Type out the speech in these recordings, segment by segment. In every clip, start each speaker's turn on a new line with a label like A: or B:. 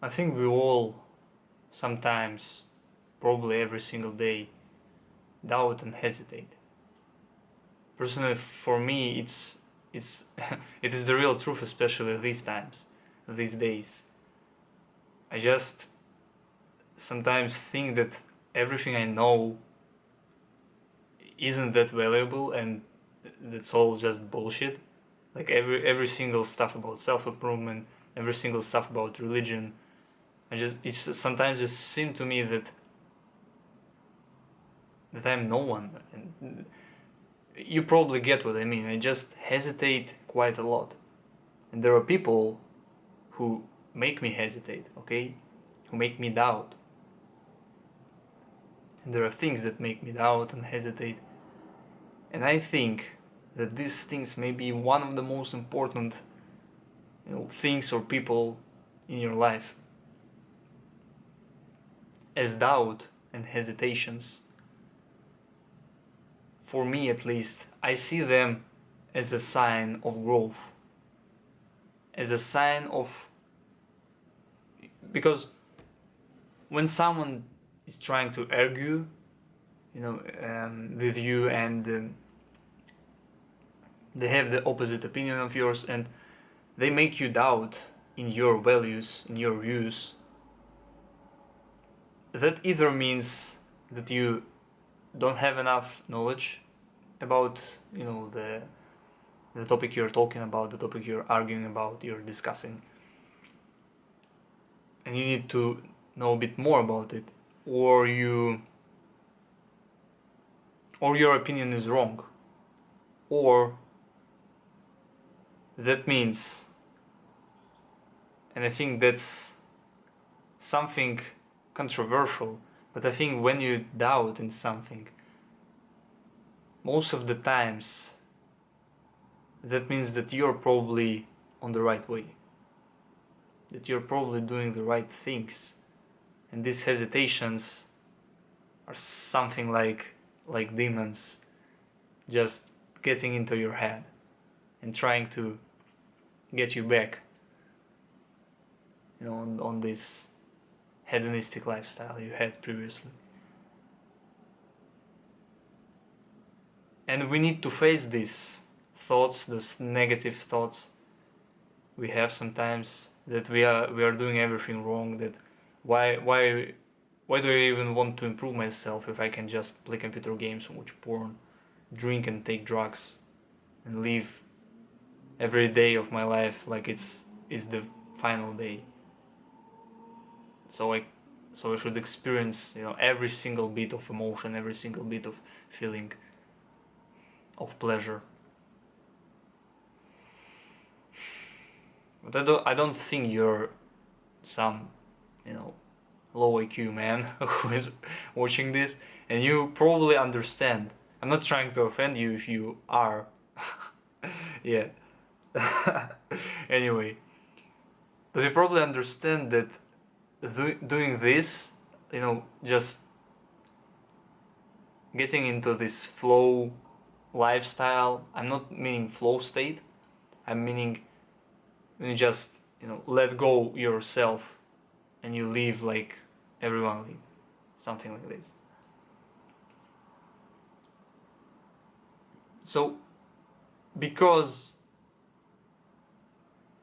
A: I think we all sometimes, probably every single day, doubt and hesitate. Personally, for me, it's it is the real truth, especially these times, these days. I just sometimes think that everything I know isn't that valuable and that's all just bullshit. Like every single stuff about self improvement, every single stuff about religion. It's sometimes just seems to me that I'm no one, and you probably get what I mean. I just hesitate quite a lot, and there are people who make me hesitate, okay, who make me doubt, and there are things that make me doubt and hesitate, and I think that these things may be one of the most important, things or people in your life, as doubt and hesitations. For me at least, I see them as a sign of growth, as a sign of, because when someone is trying to argue, with you, and they have the opposite opinion of yours, and they make you doubt in your values, in your views, that either means that you don't have enough knowledge about, the topic you're talking about, the topic you're arguing about, you're discussing, and you need to know a bit more about it, or your opinion is wrong, or that means, and I think that's something controversial, but I think when you doubt in something, most of the times that means that you're probably on the right way, that you're probably doing the right things, and these hesitations are something like demons just getting into your head and trying to get you back, on this hedonistic lifestyle you had previously. And we need to face these thoughts, those negative thoughts we have sometimes, that we are doing everything wrong, that why do I even want to improve myself if I can just play computer games, watch porn, drink and take drugs, and live every day of my life like it's the final day. So I should experience, every single bit of emotion, every single bit of feeling of pleasure. But I don't think you're some, low IQ man who is watching this, and you probably understand. I'm not trying to offend you if you are. Yeah. Anyway, but you probably understand that doing this, just getting into this flow lifestyle. I'm not meaning flow state. I'm meaning when you just, let go yourself and you live like everyone lives, something like this. So, because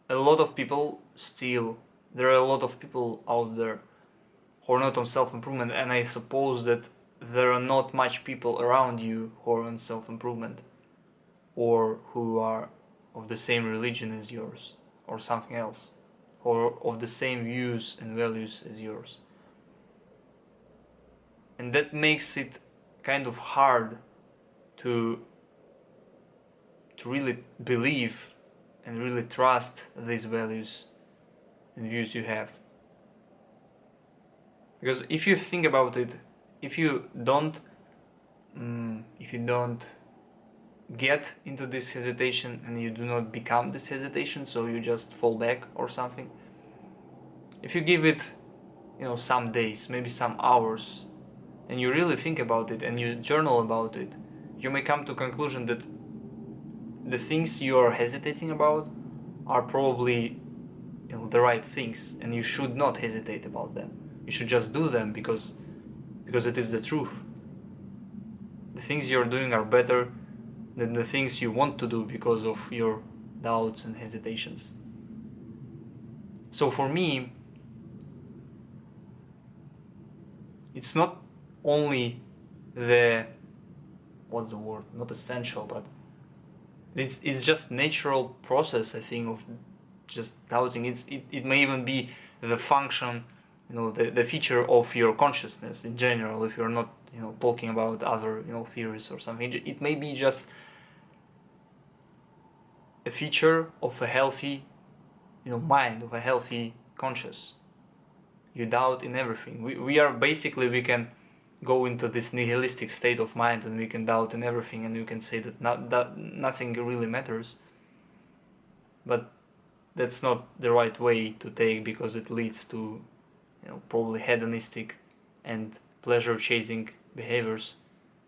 A: a lot of people still, there are a lot of people out there who are not on self-improvement, and I suppose that there are not much people around you who are on self-improvement, or who are of the same religion as yours, or something else, or of the same views and values as yours. And that makes it kind of hard to really believe and really trust these values and views you have. Because if you think about it, if you don't get into this hesitation, and you do not become this hesitation, so you just fall back or something, if you give it, some days, maybe some hours, and you really think about it and you journal about it, you may come to conclusion that the things you are hesitating about are probably the right things, and you should not hesitate about them. You should just do them because it is the truth. The things you're doing are better than the things you want to do because of your doubts and hesitations. So for me, it's not only the, what's the word, not essential, but it's just natural process, I think, of just doubting. It may even be the function, the feature of your consciousness in general, if you're not talking about other theories or something. It may be just a feature of a healthy mind, of a healthy conscious. You doubt in everything. We are basically, we can go into this nihilistic state of mind and we can doubt in everything, and we can say that nothing really matters. But that's not the right way to take, because it leads to probably hedonistic and pleasure chasing behaviors,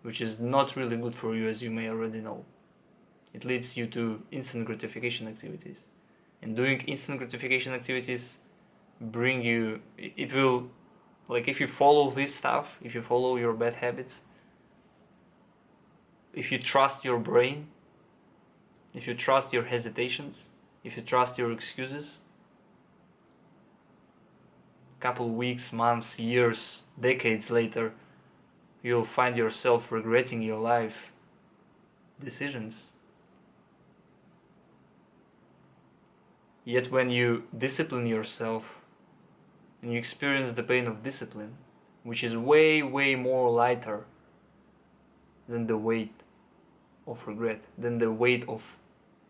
A: which is not really good for you, as you may already know. It leads you to instant gratification activities, and doing instant gratification activities bring you, it will, like, if you follow this stuff, if you follow your bad habits, if you trust your brain, if you trust your hesitations, if you trust your excuses, couple weeks, months, years, decades later, you'll find yourself regretting your life decisions. Yet when you discipline yourself and you experience the pain of discipline, which is way, way more lighter than the weight of regret, than the weight of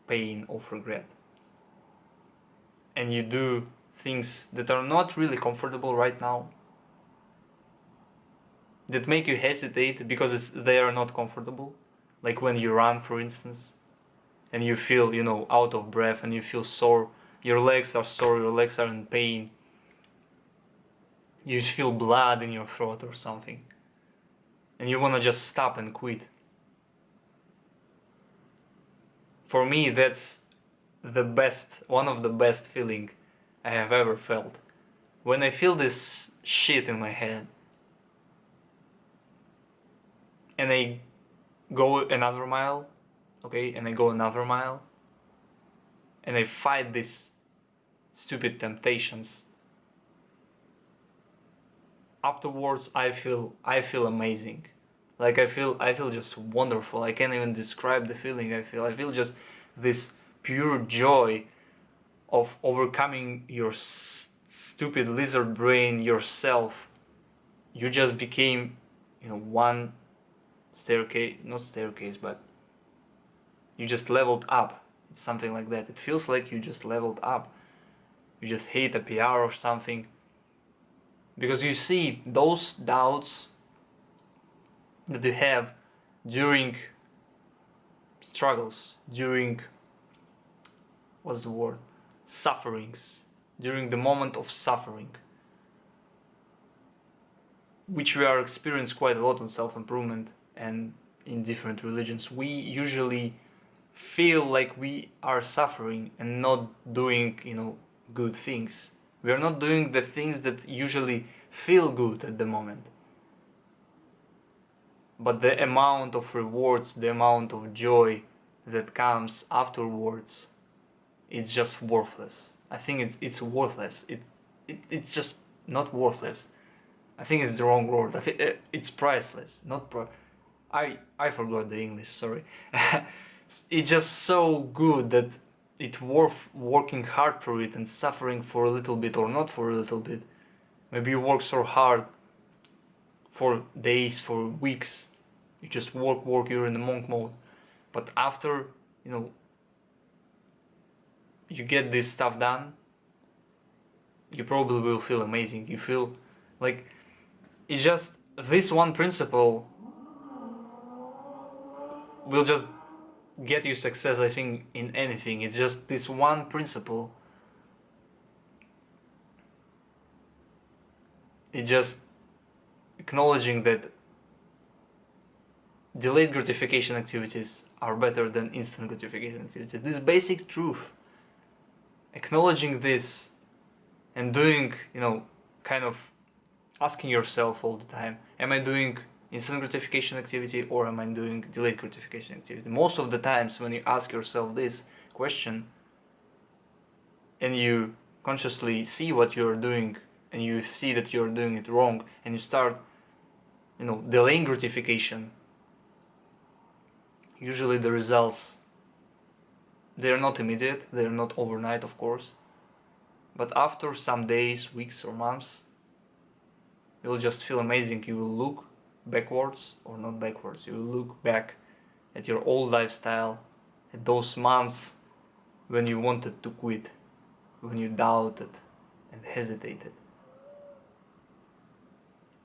A: pain of regret, and you do things that are not really comfortable right now, that make you hesitate because they are not comfortable, like when you run, for instance, and you feel out of breath, and you feel sore, your legs are sore, your legs are in pain, you feel blood in your throat or something, and you want to just stop and quit. For me, that's one of the best feeling I have ever felt. When I feel this shit in my head, and I go another mile, okay, and I go another mile, and I fight these stupid temptations, afterwards I feel amazing. Like I feel just wonderful. I can't even describe the feeling I feel. I feel just this pure joy of overcoming your stupid lizard brain yourself. You just became one staircase, not staircase, but you just leveled up. It's something like that. It feels like you just leveled up. You just hit a PR or something. Because you see, those doubts that you have during struggles, during, what's the word, sufferings, during the moment of suffering, which we are experienced quite a lot on self-improvement and in different religions, we usually feel like we are suffering and not doing good things. We are not doing the things that usually feel good at the moment. But the amount of rewards, the amount of joy that comes afterwards, it's just worthless. I think it's worthless. It's just not worthless. I think it's the wrong word. I think it's priceless. Not I forgot the English. Sorry. It's just so good that it's worth working hard for it and suffering for a little bit or not for a little bit. Maybe you work so hard for days, for weeks. You just work, you're in the monk mode. But after, you get this stuff done, you probably will feel amazing. You feel like it's just this one principle will just get you success, I think, in anything. It's just this one principle. It's just acknowledging that delayed gratification activities are better than instant gratification activities. This basic truth. Acknowledging this and doing, kind of asking yourself all the time, am I doing instant gratification activity or am I doing delayed gratification activity? Most of the times when you ask yourself this question and you consciously see what you're doing and you see that you're doing it wrong and you start, delaying gratification, usually the results, they're not immediate, they're not overnight, of course, but after some days, weeks or months, you'll just feel amazing. You will look backwards, or not backwards, you will look back at your old lifestyle, at those months when you wanted to quit, when you doubted and hesitated.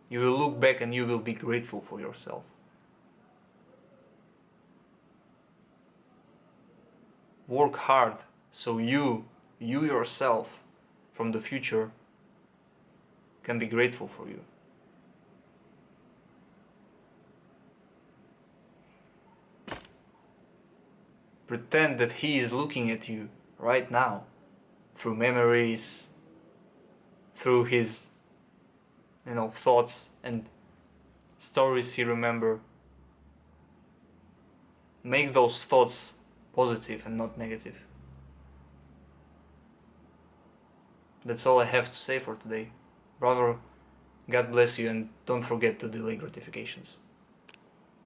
A: You will look back and you will be grateful for yourself. Work hard so you yourself from the future can be grateful for you. Pretend that he is looking at you right now through memories, through his thoughts and stories he remember. Make those thoughts positive and not negative. That's all I have to say for today. Brother, God bless you and don't forget to delay gratifications.